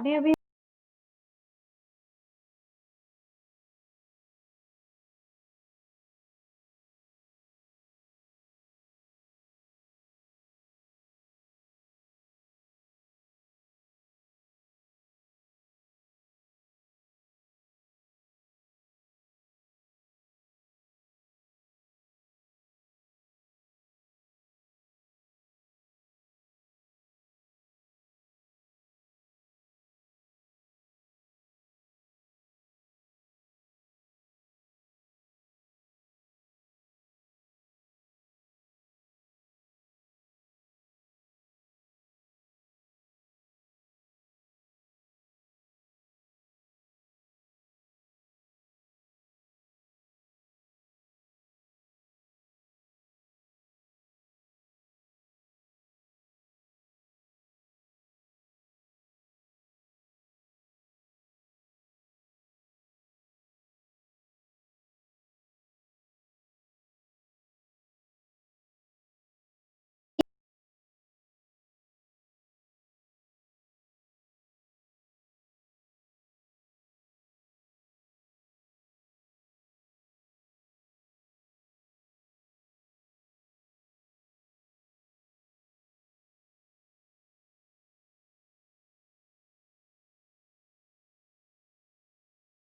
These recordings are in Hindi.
हमने अभी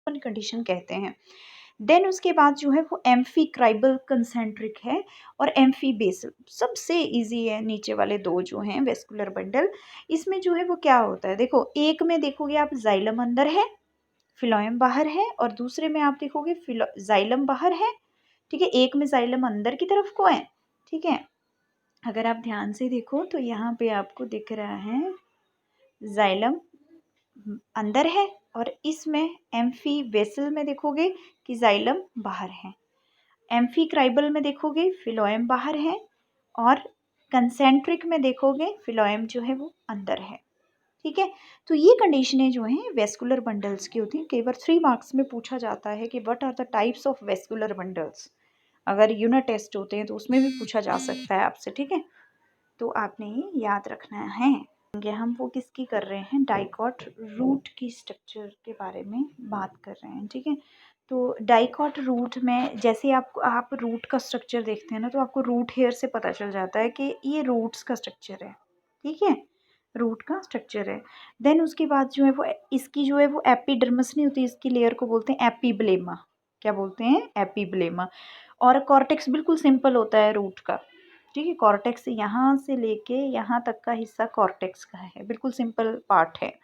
कंडीशन कहते हैं। देन उसके बाद जो है वो एम्फीक्राइबल कंसेंट्रिक है और एम्फी बेसल, सबसे इजी है नीचे वाले दो जो हैं वेस्कुलर बंडल। इसमें जो है वो क्या होता है, देखो एक में देखोगे आप जाइलम अंदर है, फिलोएम बाहर है, और दूसरे में आप देखोगे जाइलम बाहर है। ठीक है, एक में जाइलम अंदर की तरफ को है। ठीक है, अगर आप ध्यान से देखो तो यहाँ पे आपको दिख रहा है जाइलम अंदर है, और इसमें एम्फी वेसल में देखोगे कि जाइलम बाहर है। एम्फीक्राइबल में देखोगे फिलोएम बाहर है, और कंसेंट्रिक में देखोगे फिलोएम जो है वो अंदर है। ठीक है, तो ये कंडीशनें जो हैं वेस्कुलर बंडल्स की होती हैं। कई बार 3 मार्क्स में पूछा जाता है कि what are the types of vascular bundles. अगर यूनिट टेस्ट होते हैं तो उसमें भी पूछा जा सकता है आपसे। ठीक है, तो आपने ये याद रखना है। हम वो किसकी कर रहे हैं, डाइकॉट रूट की स्ट्रक्चर के बारे में बात कर रहे हैं। ठीक है, तो डाइकॉट रूट में जैसे आप रूट का स्ट्रक्चर देखते हैं ना, तो आपको रूट हेयर से पता चल जाता है कि ये रूट्स का स्ट्रक्चर है। ठीक है, रूट का स्ट्रक्चर है। देन उसके बाद जो है वो इसकी जो है वो एपिडर्मिस नहीं होती, इसकी लेयर को बोलते हैं एपिब्लेमा। क्या बोलते हैं, एपिब्लेमा। और कॉर्टेक्स बिल्कुल सिंपल होता है रूट का। ठीक है, कॉर्टेक्स यहाँ से लेके यहाँ तक का हिस्सा कॉर्टेक्स का है, बिल्कुल सिंपल पार्ट है।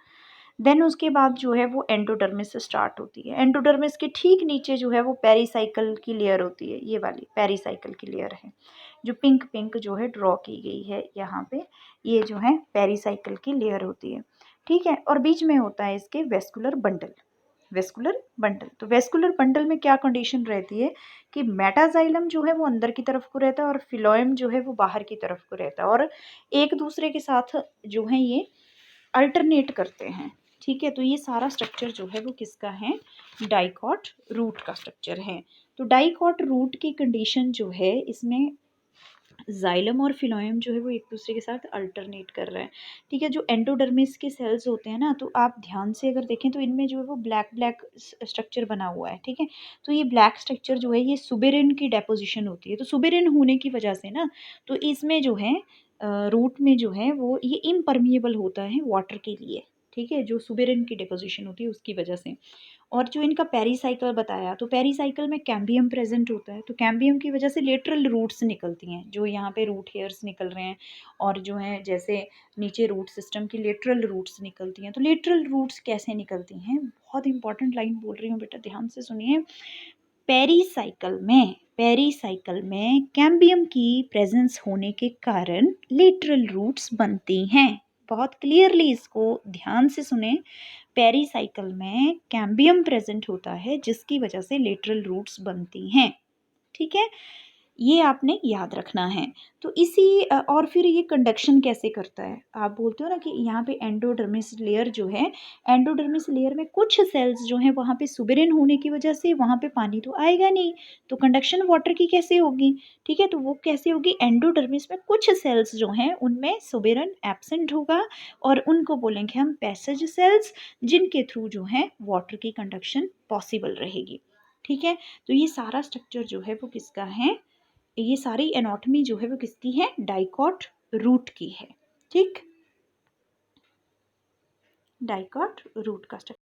देन उसके बाद जो है वो एंडोडर्मिस से स्टार्ट होती है। एंडोडर्मिस के ठीक नीचे जो है वो पेरिसाइकल की लेयर होती है, ये वाली पेरिसाइकल की लेयर है, जो पिंक पिंक जो है ड्रॉ की गई है यहाँ पे, ये जो है पेरिसाइकल की लेयर होती है। ठीक है, और बीच में होता है इसके वेस्कुलर बंडल। वेस्कुलर बंडल, तो वेस्कुलर बंडल में क्या कंडीशन रहती है कि मेटाजाइलम जो है वो अंदर की तरफ को रहता है, और फिलोएम जो है वो बाहर की तरफ को रहता है, और एक दूसरे के साथ जो है ये अल्टरनेट करते हैं। ठीक है, तो ये सारा स्ट्रक्चर जो है वो किसका है, डाइकॉट रूट का स्ट्रक्चर है। तो डाइकॉट रूट की कंडीशन जो है, इसमें जाइलम और फिलोएम जो है वो एक दूसरे के साथ अल्टरनेट कर रहे हैं। ठीक है, जो एंडोडर्मिस के सेल्स होते हैं ना, तो आप ध्यान से अगर देखें तो इनमें जो है वो ब्लैक ब्लैक स्ट्रक्चर बना हुआ है। ठीक है, तो ये ब्लैक स्ट्रक्चर जो है ये सुबेरिन की डेपोजिशन होती है। तो सुबेरिन होने की वजह से ना, तो इसमें जो है रूट में जो है वो ये इम्परमिएबल होता है वाटर के लिए। ठीक है, जो सुबेरिन की डिपोजिशन होती है उसकी वजह से। और जो इनका पेरीसाइकिल बताया, तो पेरीसाइकिल में कैम्बियम प्रेजेंट होता है, तो कैम्बियम की वजह से लेटरल रूट्स निकलती हैं, जो यहाँ पे रूट हेयर्स निकल रहे हैं, और जो है जैसे नीचे रूट सिस्टम की लेटरल रूट्स निकलती हैं। तो लेटरल रूट्स कैसे निकलती हैं, बहुत इंपॉर्टेंट लाइन बोल रही हूँ बेटा, ध्यान से सुनिए। पेरीसाइकिल में कैम्बियम की प्रेजेंस होने के कारण लेटरल रूट्स बनती हैं। बहुत क्लियरली इसको ध्यान से सुने, पेरीसाइकिल में कैम्बियम प्रेजेंट होता है जिसकी वजह से लेटरल रूट्स बनती हैं। ठीक है, ये आपने याद रखना है। तो इसी और फिर ये कंडक्शन कैसे करता है? आप बोलते हो ना कि यहाँ पे एंडोडर्मिस लेयर जो है, एंडोडर्मिस लेयर में कुछ सेल्स जो हैं वहाँ पे सुबेरिन होने की वजह से वहाँ पे पानी तो आएगा नहीं, तो कंडक्शन वाटर की कैसे होगी? ठीक है, तो वो कैसे होगी? एंडोडर्मिस में कुछ सेल्स जो हैं उनमें सुबेरिन एब्सेंट होगा और उनको बोलेंगे हम पैसेज सेल्स, जिनके थ्रू जो है वाटर की कंडक्शन पॉसिबल रहेगी। ठीक है, तो ये सारा स्ट्रक्चर जो है वो किसका है? ये सारी एनाटॉमी जो है वो किसकी है? डाइकॉट रूट की है। ठीक, डाइकॉट रूट का स्ट्रक्चर।